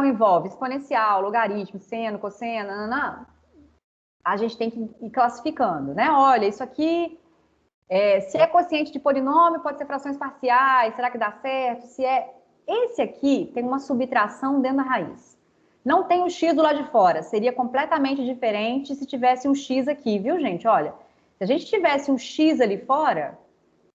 envolve exponencial, logaritmo, seno, cosseno, nanana, a gente tem que ir classificando, né? Olha, isso aqui, se é quociente de polinômio, pode ser frações parciais, será que dá certo? Se é... Esse aqui tem uma subtração dentro da raiz. Não tem o x do lado de fora, seria completamente diferente se tivesse um x aqui, viu, gente? Olha, se a gente tivesse um x ali fora,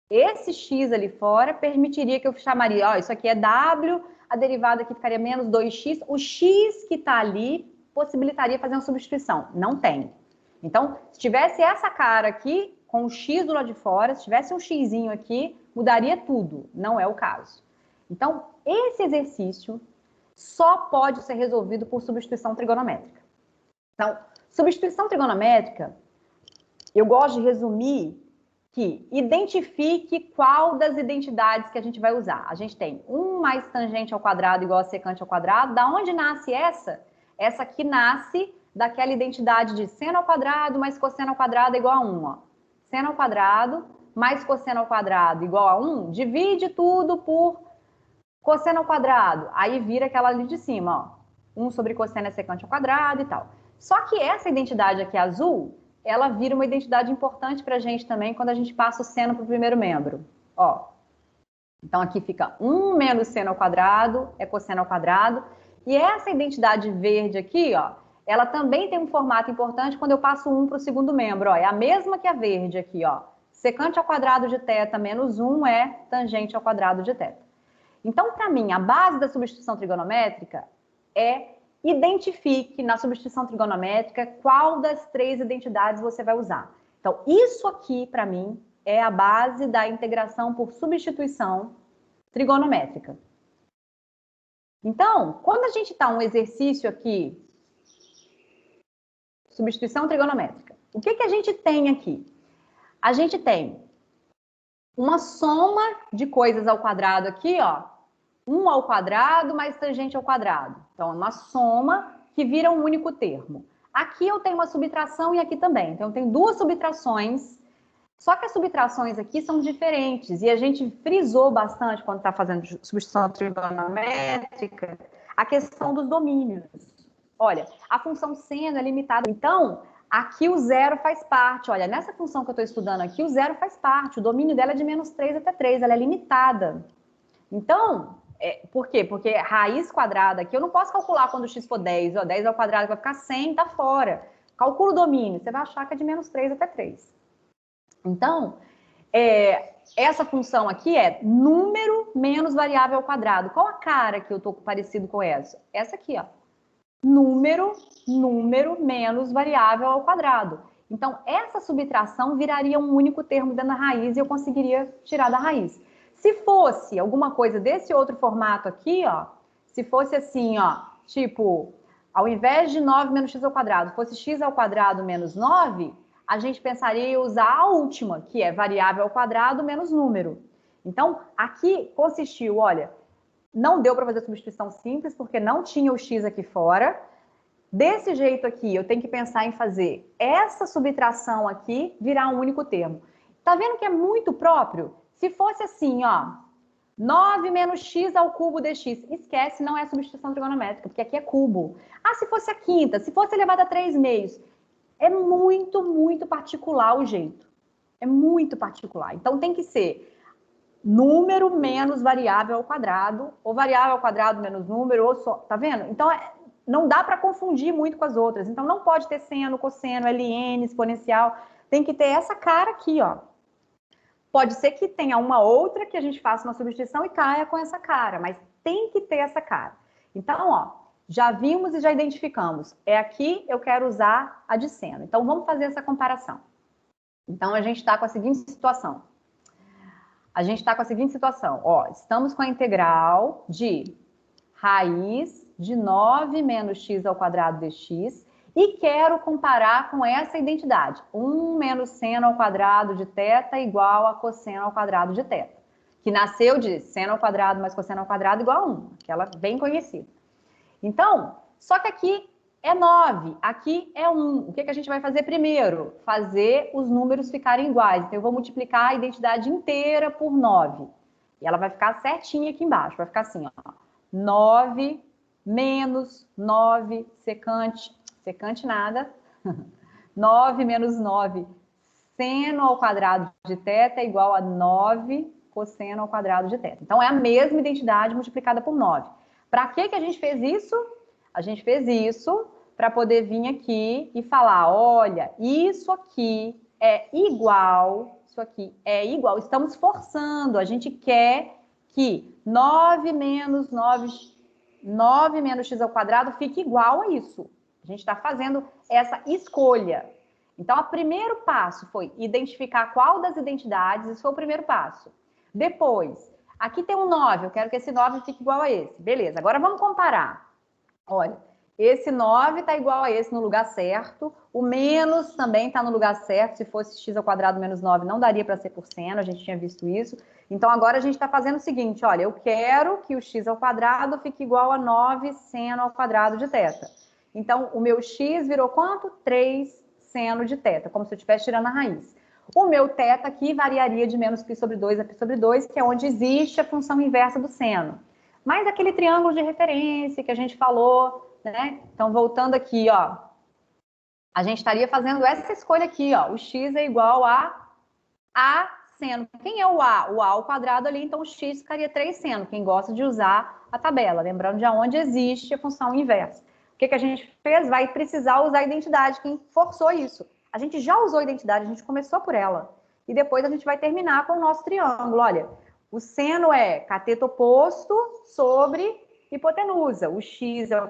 esse x ali fora permitiria que eu chamaria, ó, isso aqui é w, a derivada aqui ficaria menos 2x, o x que está ali possibilitaria fazer uma substituição. Não tem. Então, se tivesse essa cara aqui, com o x do lado de fora, se tivesse um xzinho aqui, mudaria tudo. Não é o caso. Então, esse exercício só pode ser resolvido por substituição trigonométrica. Então, substituição trigonométrica, eu gosto de resumir que identifique qual das identidades que a gente vai usar. A gente tem 1 mais tangente ao quadrado igual a secante ao quadrado. Da onde nasce essa? Essa aqui nasce daquela identidade de seno ao quadrado mais cosseno ao quadrado igual a 1. Ó. Seno ao quadrado mais cosseno ao quadrado igual a 1, divide tudo por cosseno ao quadrado. Aí vira aquela ali de cima, ó. 1 sobre cosseno é secante ao quadrado e tal. Só que essa identidade aqui azul, ela vira uma identidade importante para a gente também quando a gente passa o seno para o primeiro membro. Ó. Então, aqui fica 1 menos seno ao quadrado, é cosseno ao quadrado. E essa identidade verde aqui, ó, ela também tem um formato importante quando eu passo 1 para o segundo membro. Ó. É a mesma que a verde aqui, ó. Secante ao quadrado de θ menos 1 é tangente ao quadrado de θ. Então, para mim, a base da substituição trigonométrica é identifique na substituição trigonométrica qual das 3 identidades você vai usar. Então, isso aqui, para mim, é a base da integração por substituição trigonométrica. Então, quando a gente está um exercício aqui, substituição trigonométrica, o que a gente tem aqui? A gente tem uma soma de coisas ao quadrado aqui, ó, 1 ao quadrado mais tangente ao quadrado. Então, é uma soma que vira um único termo. Aqui eu tenho uma subtração e aqui também. Então, eu tenho 2 subtrações, só que as subtrações aqui são diferentes. E a gente frisou bastante, quando está fazendo substituição trigonométrica, a questão dos domínios. Olha, a função seno é limitada. Então, aqui o zero faz parte. Olha, nessa função que eu estou estudando aqui, o zero faz parte. O domínio dela é de menos 3 até 3, ela é limitada. Então... por quê? Porque raiz quadrada aqui, eu não posso calcular quando x for 10, ó, 10 ao quadrado vai ficar 100, tá fora. Calcula o domínio, você vai achar que é de menos 3 até 3. Então, essa função aqui é número menos variável ao quadrado. Qual a cara que eu tô parecido com essa? Essa aqui, ó. Número menos variável ao quadrado. Então, essa subtração viraria um único termo dentro da raiz e eu conseguiria tirar da raiz. Se fosse alguma coisa desse outro formato aqui, ó, se fosse assim, ó, tipo, ao invés de 9 menos x ao quadrado, fosse x ao quadrado menos 9, a gente pensaria em usar a última, que é variável ao quadrado menos número. Então, aqui consistiu, olha, não deu para fazer substituição simples, porque não tinha o x aqui fora. Desse jeito aqui, eu tenho que pensar em fazer essa subtração aqui virar um único termo. Tá vendo que é muito próprio? Se fosse assim, ó, 9 menos x ao cubo dx, esquece, não é substituição trigonométrica, porque aqui é cubo. Ah, se fosse a quinta, se fosse elevado a 3 meios, é muito, muito particular o jeito. É muito particular. Então, tem que ser número menos variável ao quadrado, ou variável ao quadrado menos número, ou só, tá vendo? Então, não dá para confundir muito com as outras. Então, não pode ter seno, cosseno, ln, exponencial. Tem que ter essa cara aqui, ó. Pode ser que tenha uma outra que a gente faça uma substituição e caia com essa cara, mas tem que ter essa cara. Então, ó, já vimos e já identificamos. É aqui eu quero usar a de seno. Então, vamos fazer essa comparação. Então, a gente está com a seguinte situação. Ó, estamos com a integral de raiz de 9 menos x ao quadrado dx e quero comparar com essa identidade. 1 menos seno ao quadrado de θ igual a cosseno ao quadrado de θ. Que nasceu de seno ao quadrado mais cosseno ao quadrado igual a 1. Aquela bem conhecida. Então, só que aqui é 9, aqui é 1. O que a gente vai fazer primeiro? Fazer os números ficarem iguais. Então, eu vou multiplicar a identidade inteira por 9. E ela vai ficar certinha aqui embaixo. Vai ficar assim, ó. 9 menos 9 secante nada, 9 menos 9 seno ao quadrado de θ é igual a 9 cosseno ao quadrado de θ. Então, é a mesma identidade multiplicada por 9. Para que a gente fez isso? A gente fez isso para poder vir aqui e falar, olha, isso aqui é igual, estamos forçando, a gente quer que 9 menos x ao quadrado fique igual a isso. A gente está fazendo essa escolha. Então, o primeiro passo foi identificar qual das identidades, isso foi o primeiro passo. Depois, aqui tem um 9, eu quero que esse 9 fique igual a esse. Beleza, agora vamos comparar. Olha, esse 9 está igual a esse no lugar certo, o menos também está no lugar certo, se fosse x ao quadrado menos 9 não daria para ser por seno, a gente tinha visto isso. Então, agora a gente está fazendo o seguinte, olha, eu quero que o x ao quadrado fique igual a 9 seno ao quadrado de θ. Então, o meu x virou quanto? 3 seno de θ, como se eu estivesse tirando a raiz. O meu θ aqui variaria de menos π sobre 2 a π sobre 2, que é onde existe a função inversa do seno. Mas aquele triângulo de referência que a gente falou, né? Então, voltando aqui, ó, a gente estaria fazendo essa escolha aqui, ó, o x é igual a seno. Quem é o A? O A ao quadrado ali, então o x ficaria 3 seno, quem gosta de usar a tabela, lembrando de onde existe a função inversa. O que a gente fez? Vai precisar usar a identidade, quem forçou isso. A gente já usou a identidade, a gente começou por ela. E depois a gente vai terminar com o nosso triângulo. Olha, o seno é cateto oposto sobre hipotenusa. O x é o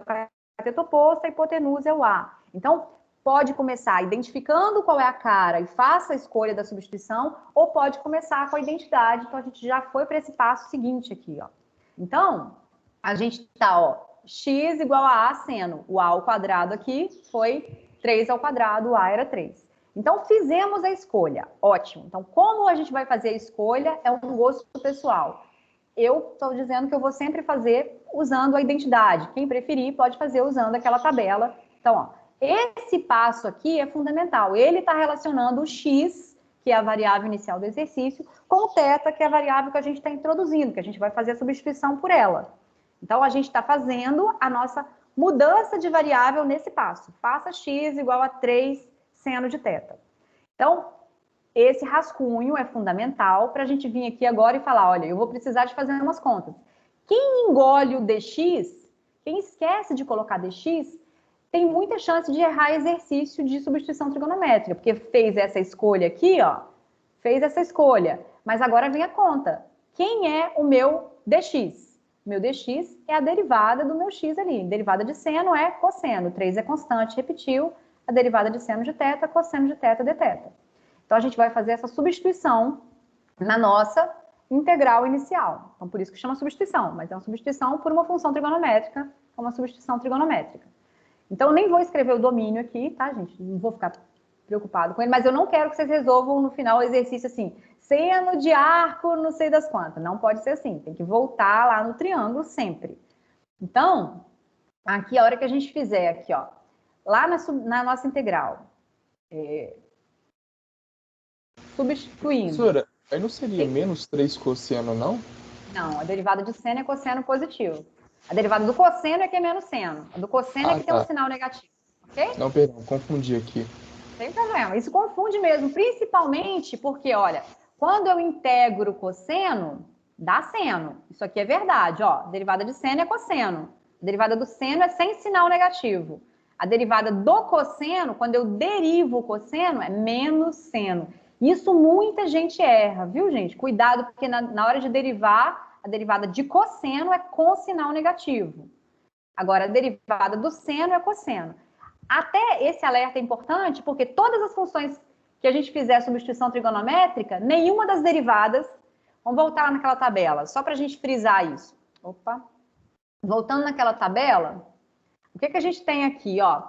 cateto oposto, a hipotenusa é o A. Então, pode começar identificando qual é a cara e faça a escolha da substituição, ou pode começar com a identidade. Então, a gente já foi para esse passo seguinte aqui, ó. Então, a gente está, ó, x igual a seno. O A ao quadrado aqui foi 3 ao quadrado, o A era 3. Então, fizemos a escolha. Ótimo. Então, como a gente vai fazer a escolha é um gosto pessoal. Eu estou dizendo que eu vou sempre fazer usando a identidade. Quem preferir pode fazer usando aquela tabela. Então, ó, esse passo aqui é fundamental. Ele está relacionando o x, que é a variável inicial do exercício, com o θ, que é a variável que a gente está introduzindo, que a gente vai fazer a substituição por ela. Então, a gente está fazendo a nossa mudança de variável nesse passo. Faça x igual a 3 seno de θ. Então, esse rascunho é fundamental para a gente vir aqui agora e falar, olha, eu vou precisar de fazer umas contas. Quem engole o dx, quem esquece de colocar dx, tem muita chance de errar exercício de substituição trigonométrica, porque fez essa escolha aqui, ó, fez essa escolha, mas agora vem a conta. Quem é o meu dx? Meu dx é a derivada do meu x ali. Derivada de seno é cosseno. 3 é constante, repetiu. A derivada de seno de θ, cosseno de θ dθ. Então, a gente vai fazer essa substituição na nossa integral inicial. Então, por isso que chama substituição. Mas é uma substituição por uma função trigonométrica, é uma substituição trigonométrica. Então, eu nem vou escrever o domínio aqui, tá, gente? Não vou ficar preocupado com ele, mas eu não quero que vocês resolvam no final o exercício assim, seno de arco, não sei das quantas. Não pode ser assim, tem que voltar lá no triângulo sempre. Então, aqui a hora que a gente fizer aqui, ó, lá na nossa integral, substituindo. Professora, aí não seria menos 3 cosseno, não? Não, a derivada de seno é cosseno positivo. A derivada do cosseno é que é menos seno. A do cosseno é que tem um sinal negativo, ok? Não, perdão, confundi aqui. Sem problema, isso confunde mesmo, principalmente porque, olha, quando eu integro cosseno, dá seno. Isso aqui é verdade, ó. A derivada de seno é cosseno. A derivada do seno é sem sinal negativo. A derivada do cosseno, quando eu derivo o cosseno, é menos seno. Isso muita gente erra, viu, gente? Cuidado, porque na hora de derivar, a derivada de cosseno é com sinal negativo. Agora, a derivada do seno é cosseno. Até esse alerta é importante, porque todas as funções que a gente fizer substituição trigonométrica, nenhuma das derivadas, vamos voltar lá naquela tabela, só para a gente frisar isso. Opa! Voltando naquela tabela, o que a gente tem aqui, ó?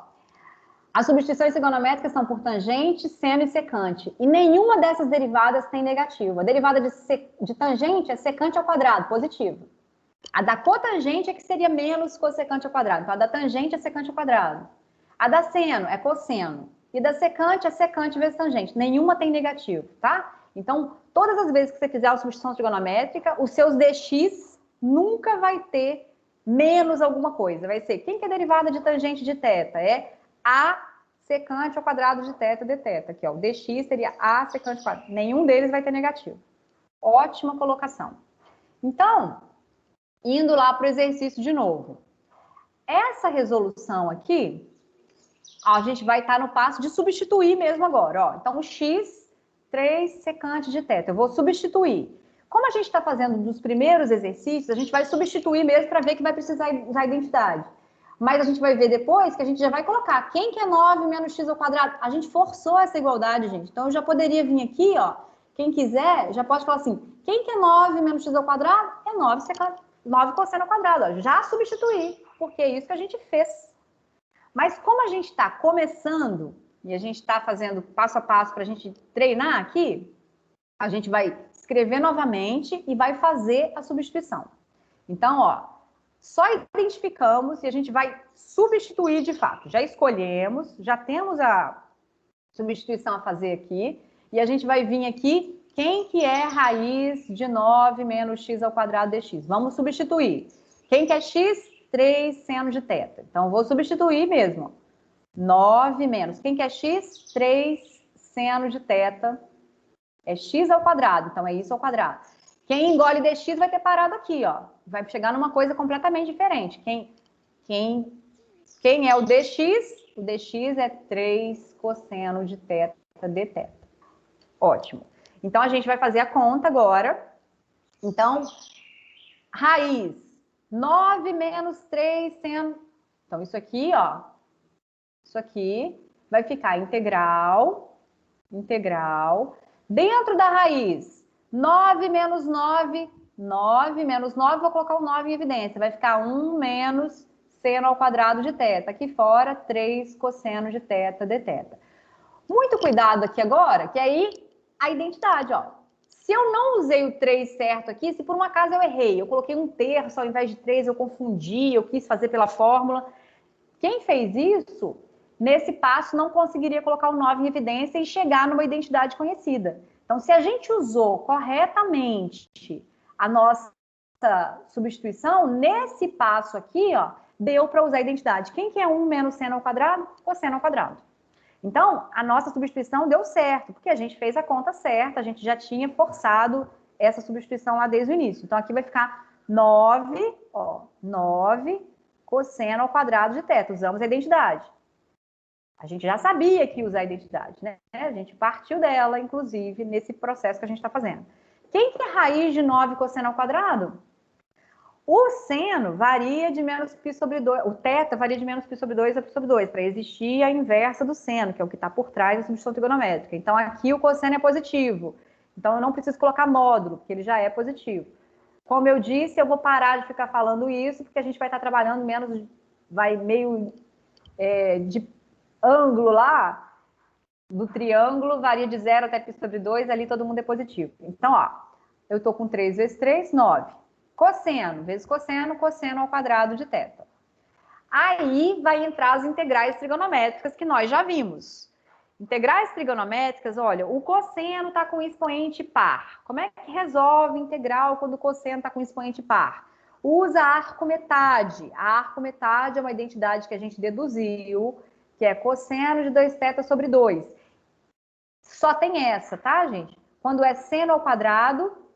As substituições trigonométricas são por tangente, seno e secante. E nenhuma dessas derivadas tem negativo. A derivada de tangente é secante ao quadrado, positivo. A da cotangente é que seria menos cossecante ao quadrado. Então, a da tangente é secante ao quadrado. A da seno é cosseno. E da secante é secante vezes tangente. Nenhuma tem negativo, tá? Então, todas as vezes que você fizer a substituição trigonométrica, os seus dx nunca vai ter menos alguma coisa. Vai ser, quem que é derivada de tangente de θ? É A secante ao quadrado de θ dθ. Aqui, ó, o dx seria A secante ao quadrado. Nenhum deles vai ter negativo. Ótima colocação. Então, indo lá para o exercício de novo. Essa resolução aqui, a gente vai estar no passo de substituir mesmo agora. Ó. Então, o x, 3 secante de θ. Eu vou substituir. Como a gente está fazendo dos primeiros exercícios, a gente vai substituir mesmo para ver que vai precisar usar a identidade. Mas a gente vai ver depois que a gente já vai colocar quem que é 9 menos x ao quadrado. A gente forçou essa igualdade, gente. Então, eu já poderia vir aqui, ó. Quem quiser, já pode falar assim, quem que é 9 menos x ao quadrado? É 9 cosseno ao quadrado. Ó. Já substituir, porque é isso que a gente fez. Mas como a gente está começando, e a gente está fazendo passo a passo para a gente treinar aqui, a gente vai escrever novamente e vai fazer a substituição. Então, ó, só identificamos e a gente vai substituir de fato. Já escolhemos, já temos a substituição a fazer aqui, e a gente vai vir aqui, quem que é raiz de 9 menos x ao quadrado dx? Vamos substituir. Quem que é x? 3 seno de θ. Então, eu vou substituir mesmo. 9 menos. Quem que é x? 3 seno de θ. É x ao quadrado, então é isso ao quadrado. Quem engole dx vai ter parado aqui, ó. Vai chegar numa coisa completamente diferente. Quem é o dx? O dx é 3 cosseno de θ dθ. Ótimo. Então, a gente vai fazer a conta agora. Então, raiz 9 menos 3 seno. Então, isso aqui, ó. Isso aqui vai ficar integral. Dentro da raiz, 9 menos 9. 9 menos 9, vou colocar o 9 em evidência. Vai ficar 1 menos seno ao quadrado de θ. Aqui fora, 3 cosseno de θ dθ. Muito cuidado aqui agora, que aí a identidade, ó. Se eu não usei o 3 certo aqui, se por um acaso eu errei, eu coloquei um terço ao invés de 3, eu confundi, eu quis fazer pela fórmula. Quem fez isso, nesse passo, não conseguiria colocar o 9 em evidência e chegar numa identidade conhecida. Então, se a gente usou corretamente a nossa substituição, nesse passo aqui, ó, deu para usar a identidade. Quem que é 1 menos seno ao quadrado? Cosseno ao quadrado. Então, a nossa substituição deu certo, porque a gente fez a conta certa, a gente já tinha forçado essa substituição lá desde o início. Então, aqui vai ficar 9, ó, 9 cosseno ao quadrado de θ. Usamos a identidade. A gente já sabia que ia usar a identidade, né? A gente partiu dela, inclusive, nesse processo que a gente está fazendo. Quem que é raiz de 9 cosseno ao quadrado? O seno varia de menos π sobre 2, o θ varia de menos π sobre 2 a π sobre 2, para existir a inversa do seno, que é o que está por trás da substituição trigonométrica. Então, aqui o cosseno é positivo. Então, eu não preciso colocar módulo, porque ele já é positivo. Como eu disse, eu vou parar de ficar falando isso, porque a gente vai estar trabalhando menos, vai meio de ângulo lá, do triângulo, varia de 0 até π sobre 2, ali todo mundo é positivo. Então, ó, eu estou com 3 vezes 3, 9. Cosseno vezes cosseno, cosseno ao quadrado de θ. Aí vai entrar as integrais trigonométricas que nós já vimos. Integrais trigonométricas, olha, o cosseno está com expoente par. Como é que resolve integral quando o cosseno está com expoente par? Usa a arcometade. A arcometade é uma identidade que a gente deduziu, que é cosseno de 2θ sobre 2. Só tem essa, tá, gente? Quando é seno ao quadrado,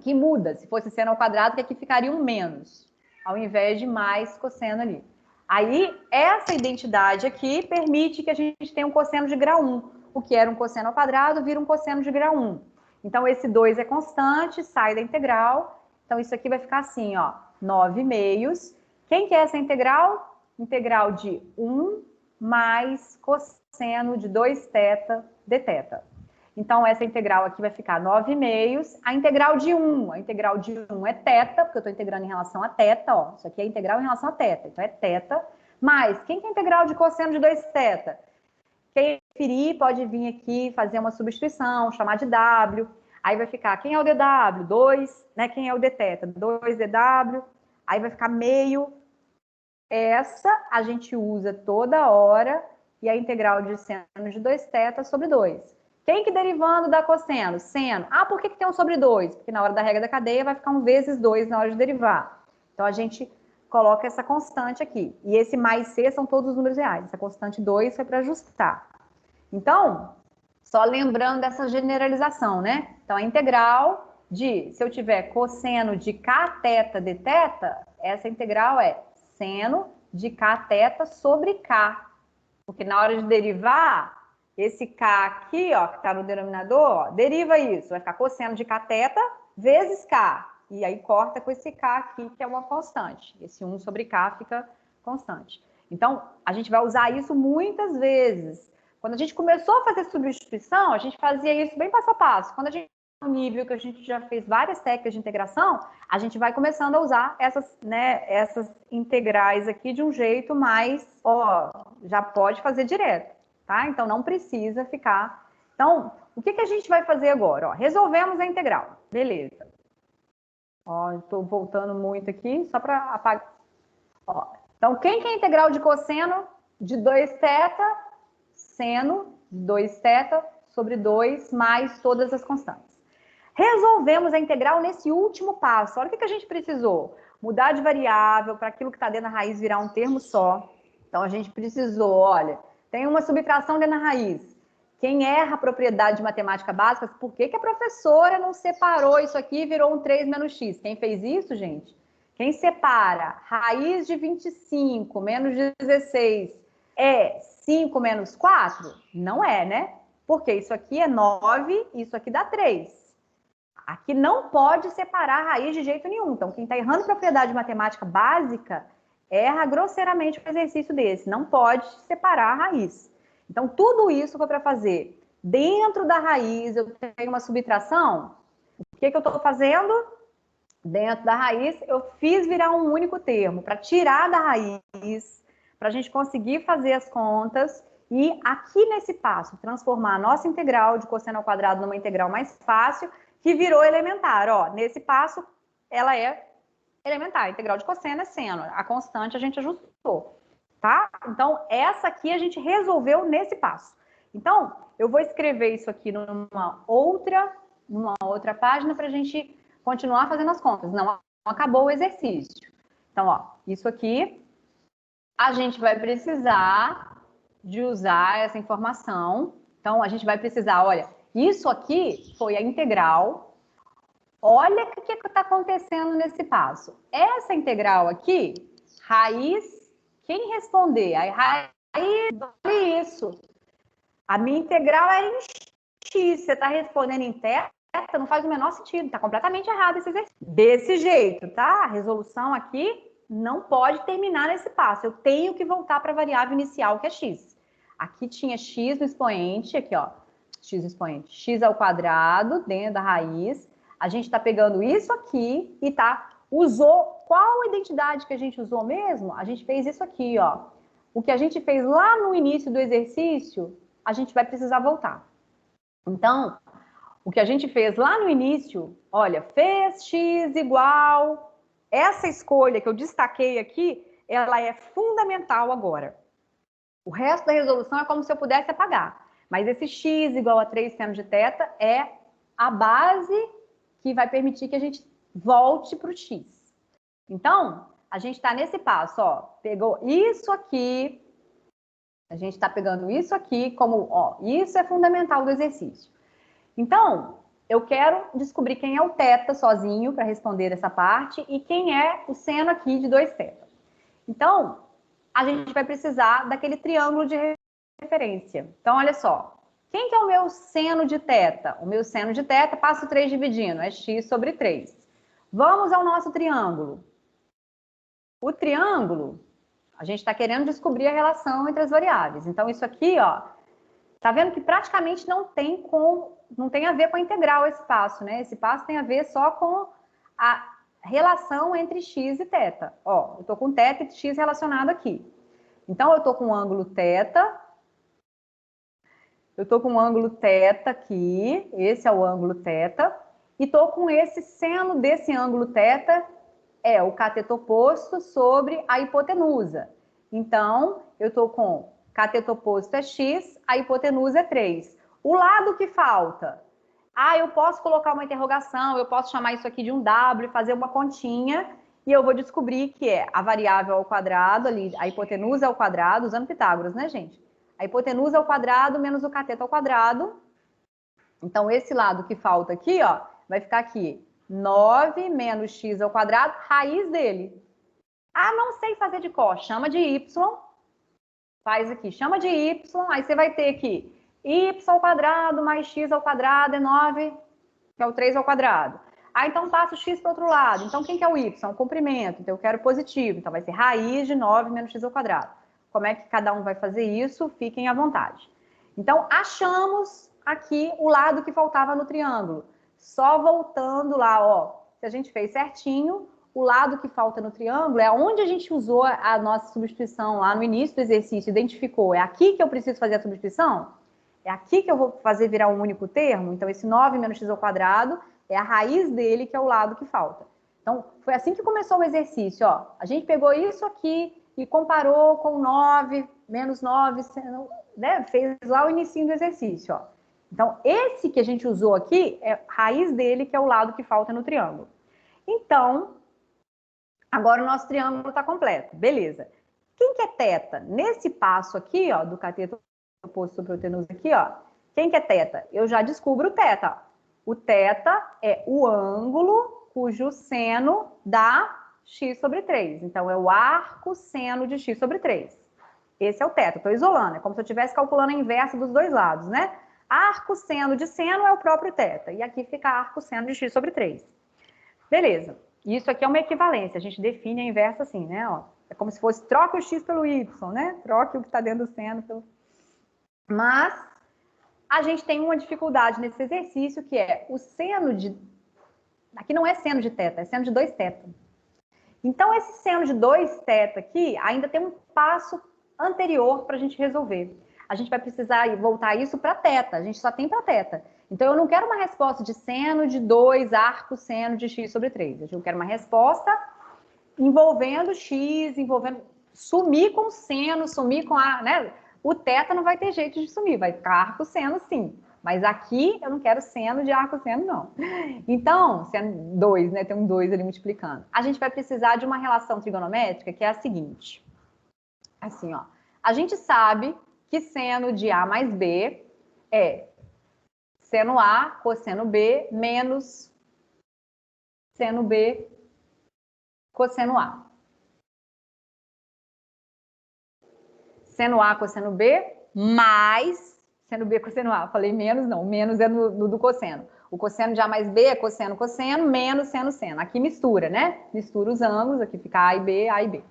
que muda. Se fosse seno ao quadrado, que aqui ficaria um menos, ao invés de mais cosseno ali. Aí, essa identidade aqui permite que a gente tenha um cosseno de grau 1. O que era um cosseno ao quadrado vira um cosseno de grau 1. Então, esse 2 é constante, sai da integral. Então, isso aqui vai ficar assim, ó, 9 meios. Quem que é essa integral? Integral de 1 mais cosseno de 2θ dθ. Então, essa integral aqui vai ficar 9 meios. A integral de 1 é θ, porque eu estou integrando em relação a θ, ó. Isso aqui é integral em relação a θ, então é θ. Mas, quem que é a integral de cosseno de 2θ? Quem preferir pode vir aqui fazer uma substituição, chamar de W. Aí vai ficar, quem é o dW? 2, né? Quem é o dθ? 2dW. Aí vai ficar meio. Essa a gente usa toda hora. E a integral de seno de 2θ sobre 2. Quem que derivando dá cosseno? Seno. Ah, por que tem um sobre 2? Porque na hora da regra da cadeia vai ficar um vezes 2 na hora de derivar. Então, a gente coloca essa constante aqui. E esse mais c são todos os números reais. Essa constante 2 foi para ajustar. Então, só lembrando dessa generalização, né? Então, a integral de, se eu tiver cosseno de k θ dθ, essa integral é seno de k θ sobre k. Porque na hora de derivar, esse k aqui, ó, que está no denominador, ó, deriva isso. Vai ficar cosseno de k θ vezes k. E aí corta com esse k aqui, que é uma constante. Esse 1 sobre k fica constante. Então, a gente vai usar isso muitas vezes. Quando a gente começou a fazer substituição, a gente fazia isso bem passo a passo. Quando a gente no nível que a gente já fez várias técnicas de integração, a gente vai começando a usar essas, né, essas integrais aqui de um jeito mais, ó, já pode fazer direto, tá? Então, não precisa ficar... Então, o que a gente vai fazer agora? Ó, resolvemos a integral, beleza. Ó, estou voltando muito aqui, só para apagar. Ó, então, quem que é a integral de cosseno de 2θ? Seno de 2θ sobre 2 mais todas as constantes. Resolvemos a integral nesse último passo. Olha o que a gente precisou. Mudar de variável para aquilo que está dentro da raiz virar um termo só. Então, a gente precisou, olha, tem uma subtração dentro da raiz. Quem erra a propriedade de matemática básica, por que a professora não separou isso aqui e virou um 3 menos x? Quem fez isso, gente? Quem separa raiz de 25 menos 16 é 5 menos 4? Não é, né? Porque isso aqui é 9, isso aqui dá 3. Aqui não pode separar a raiz de jeito nenhum. Então, quem está errando propriedade de matemática básica, erra grosseiramente um exercício desse. Não pode separar a raiz. Então, tudo isso foi para fazer dentro da raiz. Eu tenho uma subtração. O que eu estou fazendo? Dentro da raiz, eu fiz virar um único termo, para tirar da raiz, para a gente conseguir fazer as contas. E aqui nesse passo, transformar a nossa integral de cosseno ao quadrado numa integral mais fácil, que virou elementar. Ó, nesse passo, ela é elementar. A integral de cosseno é seno. A constante a gente ajustou, tá? Então, essa aqui a gente resolveu nesse passo. Então, eu vou escrever isso aqui numa outra página para a gente continuar fazendo as contas. Não acabou o exercício. Então, ó, isso aqui, a gente vai precisar de usar essa informação. Então, a gente vai precisar, olha, isso aqui foi a integral. Olha o que está acontecendo nesse passo. Essa integral aqui, raiz, quem responder? A raiz vale isso. A minha integral era em x. Você está respondendo em θ, não faz o menor sentido. Está completamente errado esse exercício. Desse jeito, tá? A resolução aqui não pode terminar nesse passo. Eu tenho que voltar para a variável inicial, que é x. Aqui tinha x no expoente, aqui, ó. X expoente, x ao quadrado, dentro da raiz. A gente está pegando isso aqui e usou, qual identidade que a gente usou mesmo? A gente fez isso aqui, ó. O que a gente fez lá no início do exercício, a gente vai precisar voltar. Então, o que a gente fez lá no início, olha, fez x igual, essa escolha que eu destaquei aqui, ela é fundamental agora. O resto da resolução é como se eu pudesse apagar. Mas esse x igual a 3 seno de θ é a base que vai permitir que a gente volte para o x. Então, a gente está nesse passo, ó, pegou isso aqui, a gente está pegando isso aqui como, ó, isso é fundamental do exercício. Então, eu quero descobrir quem é o θ sozinho para responder essa parte e quem é o seno aqui de 2θ. Então, a gente vai precisar daquele triângulo de referência. Então, olha só. Quem que é o meu seno de θ? O meu seno de θ, passo 3 dividindo, é x sobre 3. Vamos ao nosso triângulo. O triângulo, a gente está querendo descobrir a relação entre as variáveis. Então, isso aqui, ó, tá vendo que praticamente não tem a ver com a integral esse passo, né? Esse passo tem a ver só com a relação entre x e θ. Ó, eu tô com θ e x relacionado aqui. Então, eu tô com o ângulo θ. Eu tô com o ângulo θ aqui. Esse é o ângulo θ. E tô com esse seno desse ângulo θ, é o cateto oposto sobre a hipotenusa. Então, eu tô com cateto oposto é x, a hipotenusa é 3. O lado que falta? Ah, eu posso colocar uma interrogação, eu posso chamar isso aqui de um W, fazer uma continha E eu vou descobrir que é a variável ao quadrado, ali, a hipotenusa ao quadrado, usando Pitágoras, né, gente? A hipotenusa ao quadrado menos o cateto ao quadrado. Então, esse lado que falta aqui, ó, vai ficar aqui. 9 menos x ao quadrado, raiz dele. Ah, não sei fazer de cor. Chama de y. Faz aqui, chama de y. Aí você vai ter aqui y ao quadrado mais x ao quadrado é 9, que é o 3 ao quadrado. Ah, então passa o x para o outro lado. Então, quem que é o y? O comprimento. Então, eu quero positivo. Então, vai ser raiz de 9 menos x ao quadrado. Como é que cada um vai fazer isso? Fiquem à vontade. Então, achamos aqui o lado que faltava no triângulo. Só voltando lá, ó. Se a gente fez certinho, o lado que falta no triângulo é onde a gente usou a nossa substituição lá no início do exercício, identificou. É aqui que eu preciso fazer a substituição? É aqui que eu vou fazer virar um único termo? Então, esse 9 menos x ao quadrado é a raiz dele, que é o lado que falta. Então, foi assim que começou o exercício, ó. A gente pegou isso aqui e comparou com 9, menos 9, né? Fez lá o inicinho do exercício, ó. Então, esse que a gente usou aqui é a raiz dele, que é o lado que falta no triângulo. Então, agora o nosso triângulo está completo. Beleza. Quem que é teta? Nesse passo aqui, ó, do cateto oposto sobre a hipotenusa aqui, ó. Quem que é teta? Eu já descubro o teta, ó. O teta é o ângulo cujo seno dá x sobre 3. Então, é o arco seno de x sobre 3. Esse é o teta. Estou isolando. É como se eu estivesse calculando a inversa dos dois lados, né? Arco seno de seno é o próprio teta. E aqui fica arco seno de x sobre 3. Beleza. Isso aqui é uma equivalência. A gente define a inversa assim, né? Ó, é como se fosse troca o x pelo y, né? Troque o que está dentro do seno pelo... Mas a gente tem uma dificuldade nesse exercício, que é o seno de... Aqui não é seno de teta, é seno de 2θ. Então, esse seno de 2θ aqui ainda tem um passo anterior para a gente resolver. A gente vai precisar voltar isso para teta. A gente só tem para teta. Então, eu não quero uma resposta de seno de 2 arco seno de x sobre 3. Eu quero uma resposta envolvendo x, envolvendo... Sumir com seno, sumir com a... Né? O teta não vai ter jeito de sumir, vai ficar arco seno sim. Mas aqui eu não quero seno de arco seno, não. Então, seno 2, né? Tem um 2 ali multiplicando. A gente vai precisar de uma relação trigonométrica que é a seguinte. Assim, ó. A gente sabe que seno de A mais B é seno A cosseno B menos seno B cosseno A. Seno A cosseno B mais seno B cosseno A. Falei menos, não. Menos é no do cosseno. O cosseno de A mais B é cosseno, cosseno, menos seno, seno. Aqui mistura, né? Mistura os ângulos. Aqui fica A e B, A e B.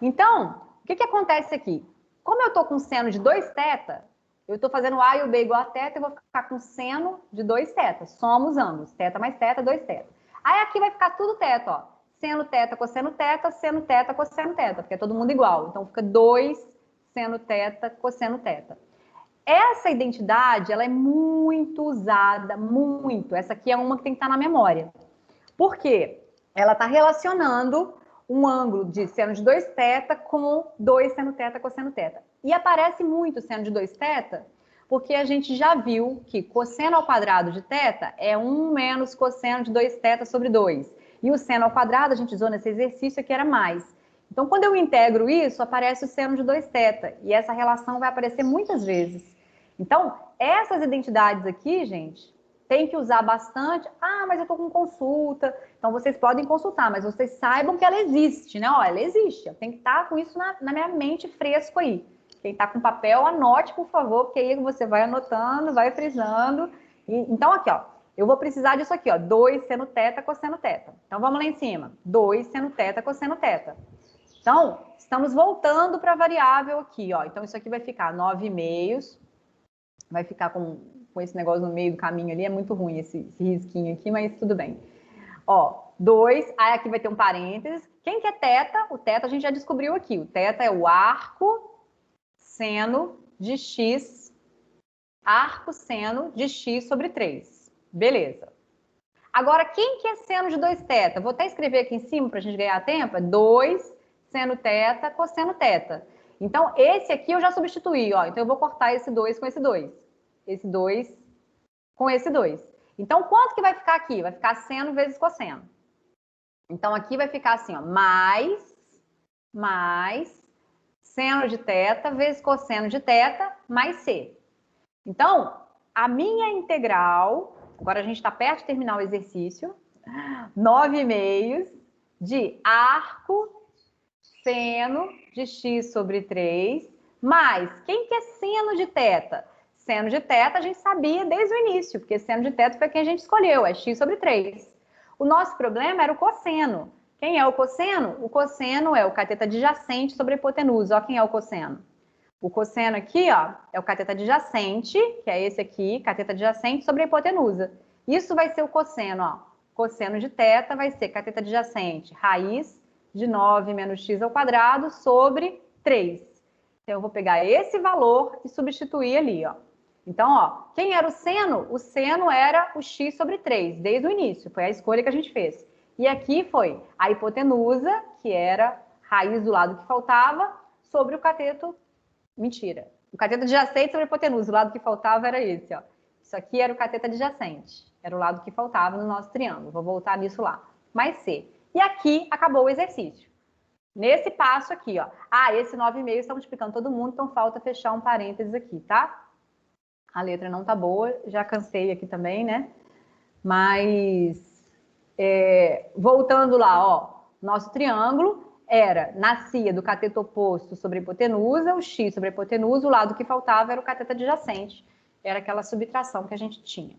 Então, o que acontece aqui? Como eu estou com seno de 2θ, eu estou fazendo A e o B igual a θ, eu vou ficar com seno de 2θ. Soma os ângulos. Θ mais θ, 2θ. Aí aqui vai ficar tudo θ, ó. Seno θ, cosseno θ, seno θ, cosseno θ, porque é todo mundo igual. Então, fica 2 seno θ, cosseno θ. Essa identidade, ela é muito usada, muito. Essa aqui é uma que tem que estar na memória. Por quê? Ela está relacionando um ângulo de seno de 2θ com 2 seno θ, cosseno θ. E aparece muito seno de 2θ, porque a gente já viu que cosseno ao quadrado de θ é 1 menos cosseno de 2θ sobre 2. E o seno ao quadrado, a gente usou nesse exercício aqui, era mais. Então, quando eu integro isso, aparece o seno de 2θ. E essa relação vai aparecer muitas vezes. Então, essas identidades aqui, gente, tem que usar bastante. Ah, mas eu estou com consulta. Então, vocês podem consultar, mas vocês saibam que ela existe, né? Ó, ela existe. Tem que estar com isso na minha mente fresco aí. Quem está com papel, anote, por favor, porque aí você vai anotando, vai frisando. Então, aqui, ó, eu vou precisar disso aqui, ó, 2 seno θ, cosseno θ. Então, vamos lá em cima. 2 seno θ, cosseno θ. Então, estamos voltando para a variável aqui, ó. Então, isso aqui vai ficar 9,5. Vai ficar com esse negócio no meio do caminho ali. É muito ruim esse risquinho aqui, mas tudo bem. Ó, 2. Aí aqui vai ter um parênteses. Quem que é θ? O θ a gente já descobriu aqui. O θ é o arco seno de x, arco seno de x sobre 3. Beleza. Agora, quem que é seno de 2θ? Vou até escrever aqui em cima para a gente ganhar tempo. É 2 seno θ, cosseno θ. Então, esse aqui eu já substituí, ó. Então, eu vou cortar esse 2 com esse 2. Esse 2 com esse 2. Então, quanto que vai ficar aqui? Vai ficar seno vezes cosseno. Então, aqui vai ficar assim, ó, mais seno de θ vezes cosseno de θ mais C. Então, a minha integral, agora a gente está perto de terminar o exercício, 9/2 de arco seno de x sobre 3, mais, quem que é seno de θ? Seno de θ a gente sabia desde o início, porque seno de θ foi quem a gente escolheu, é x sobre 3. O nosso problema era o cosseno. Quem é o cosseno? O cosseno é o cateto adjacente sobre a hipotenusa. Ó, quem é o cosseno? O cosseno aqui, ó, é o cateto adjacente, que é esse aqui, cateto adjacente sobre a hipotenusa. Isso vai ser o cosseno, ó. Cosseno de θ vai ser cateto adjacente, raiz de 9 menos x ao quadrado sobre 3. Então, eu vou pegar esse valor e substituir ali, ó. Então, ó, quem era o seno? O seno era o x sobre 3, desde o início. Foi a escolha que a gente fez. E aqui foi a hipotenusa, que era raiz do lado que faltava, sobre o cateto... Mentira. O cateto adjacente sobre a hipotenusa. O lado que faltava era esse, ó. Isso aqui era o cateto adjacente. Era o lado que faltava no nosso triângulo. Vou voltar nisso lá. Mais C. E aqui acabou o exercício. Nesse passo aqui, ó. Ah, esse 9/2 estamos explicando todo mundo, então falta fechar um parênteses aqui, tá? A letra não tá boa, já cansei aqui também, né? Mas, voltando lá, ó. Nosso triângulo nascia do cateto oposto sobre a hipotenusa, o x sobre a hipotenusa, o lado que faltava era o cateto adjacente. Era aquela subtração que a gente tinha.